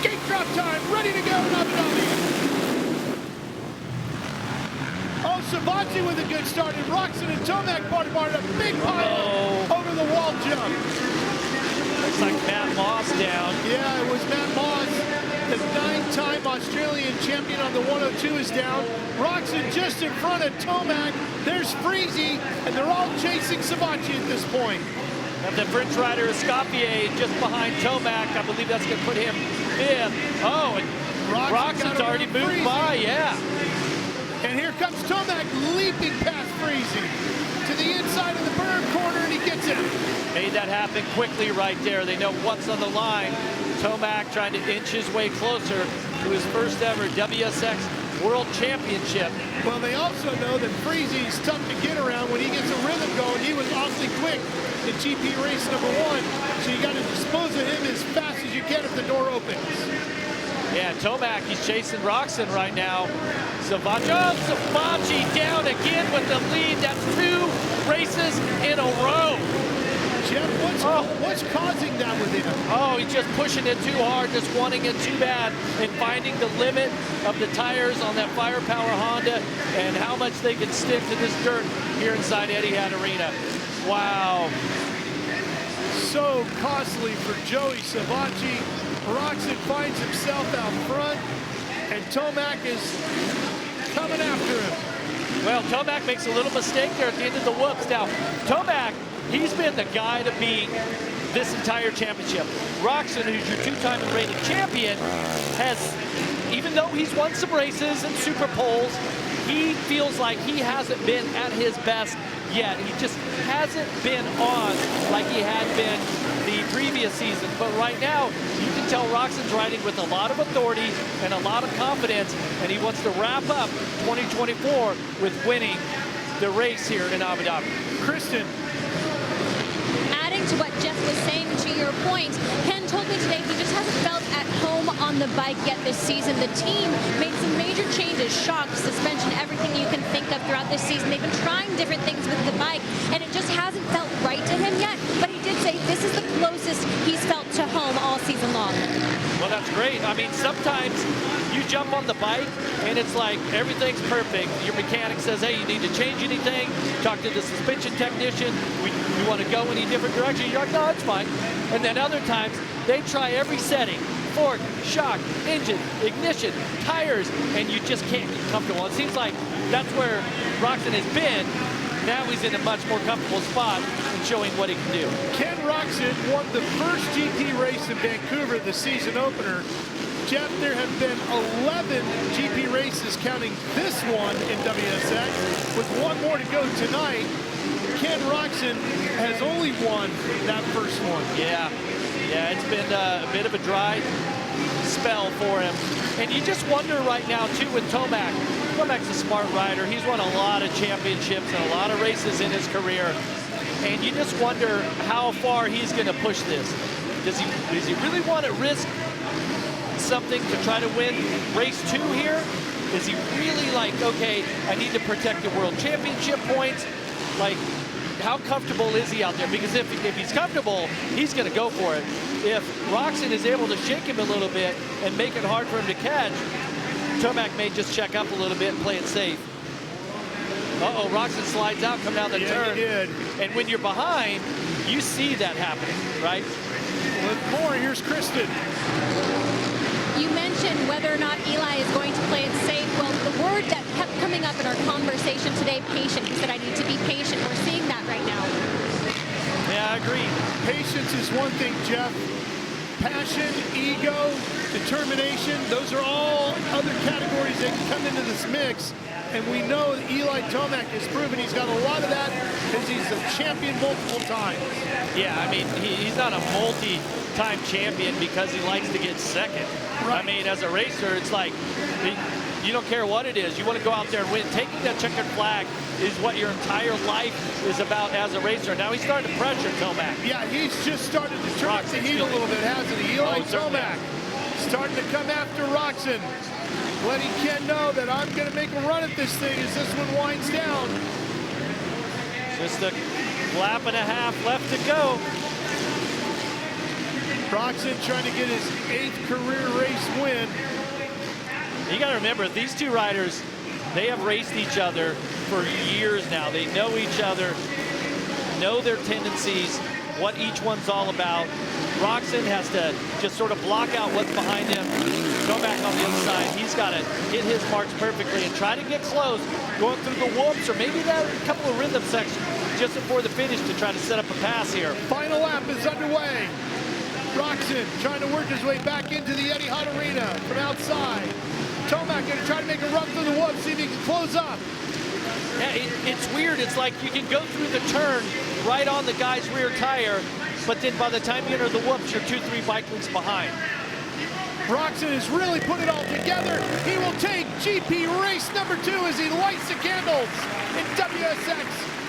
Gate drop time, ready to go in Abu Dhabi. Oh, Savatgy with a good start, and Roczen and Tomac barred a big pile over the wall jump. Looks like Matt Moss down. Yeah, it was Matt Moss. The 9-time Australian champion on the 102 is down. Roczen just in front of Tomac. There's Freezy, and they're all chasing Savatgy at this point. And the French rider Escoffier just behind Tomac. I believe that's going to put him fifth. Oh, and Roczen's already moved by, yeah. And here comes Tomac leaping past Freezy to the inside of the berm corner, and he gets it. Made that happen quickly right there. They know what's on the line. Tomac trying to inch his way closer to his first ever WSX World Championship. Well, they also know that Freezy's tough to get around. When he gets a rhythm going, he was awfully quick in GP race number 1. So you got to dispose of him as fast as you can if the door opens. Yeah, Tomac, he's chasing Roczen right now. Savatgy down again with the lead. That's 2 races in a row. Jeff, what's causing that with him? Oh, he's just pushing it too hard, just wanting it too bad, and finding the limit of the tires on that Firepower Honda and how much they can stick to this dirt here inside Etihad Arena. Wow. So costly for Joey Savatgy. Roczen finds himself out front, and Tomac is coming after him. Well, Tomac makes a little mistake there at the end of the whoops. Now, Tomac, he's been the guy to beat this entire championship. Roczen, who's your 2-time rated champion, has, even though he's won some races and super poles, he feels like he hasn't been at his best yet. He just hasn't been on like he had been the previous season. But right now, you can tell Roczen's riding with a lot of authority and a lot of confidence, and he wants to wrap up 2024 with winning the race here in Abu Dhabi. Kristen. Adding to what Jeff was saying, to your point, Ken told me today he just hasn't felt at home on the bike yet this season. The team made some major changes, shocks, suspension, everything you can think of throughout this season. They've been trying different things with the bike, and it just hasn't felt right to him yet. But he did say this is the closest he's felt to home all season long. Well, that's great. I mean, sometimes you jump on the bike and it's like everything's perfect. Your mechanic says, hey, you need to change anything. Talk to the suspension technician. We want to go any different direction. You're like, no, it's fine. And then other times they try every setting. Fork, shock, engine, ignition, tires, and you just can't get comfortable. It seems like that's where Roczen has been. Now he's in a much more comfortable spot and showing what he can do. Ken Roczen won the first GP race in Vancouver, the season opener. Jeff, there have been 11 GP races counting this one in WSX, with one more to go tonight. Ken Roczen has only won that first one. Yeah, it's been a bit of a dry spell for him. And you just wonder right now, too, with Tomac. Tomac's a smart rider. He's won a lot of championships and a lot of races in his career. And you just wonder how far he's going to push this. Does he really want to risk something to try to win race 2 here? Is he really like, okay, I need to protect the world championship points? Like, how comfortable is he out there? Because if he's comfortable, he's going to go for it. If Roczen is able to shake him a little bit and make it hard for him to catch, Tomac may just check up a little bit and play it safe. Uh-oh, Roczen slides out, come down the turn. He did. And when you're behind, you see that happening, right? With more, here's Kristen. You mentioned whether or not Eli is going to play it safe. Well, the word that kept coming up in our conversation today, patient. He said, I need to be patient. We're seeing that right now. Yeah, I agree. Patience is one thing, Jeff. Passion, ego, determination, those are all other categories that can come into this mix. And we know that Eli Tomac has proven he's got a lot of that because he's a champion multiple times. Yeah, I mean, he's not a multi-time champion because he likes to get second. Right. I mean, as a racer, it's like, you don't care what it is. You want to go out there and win. Taking that checkered flag is what your entire life is about as a racer. Now he's starting to pressure Tomac. Yeah, he's just started to turn up the heat a little bit, hasn't he? Eli Tomac starting to come after Roczen. Letting Ken know that I'm going to make a run at this thing as this one winds down. Just a lap and a half left to go. Roxon trying to get his 8th career race win. You got to remember, these two riders, they have raced each other for years now. They know each other, know their tendencies, what each one's all about. Roxon has to just sort of block out what's behind him, go back on the other side. He's got to hit his marks perfectly and try to get close, going through the whoops or maybe that couple of rhythm sections just before the finish to try to set up a pass here. Final lap is underway. Roxon trying to work his way back into the Etihad Arena from outside. Tomac going to try to make a run through the whoops, see if he can close up. Yeah, it's weird. It's like you can go through the turn right on the guy's rear tire, but then by the time you enter the whoops, you're 2-3 bike lengths behind. Roxon has really put it all together. He will take GP race number 2 as he lights the candles in WSX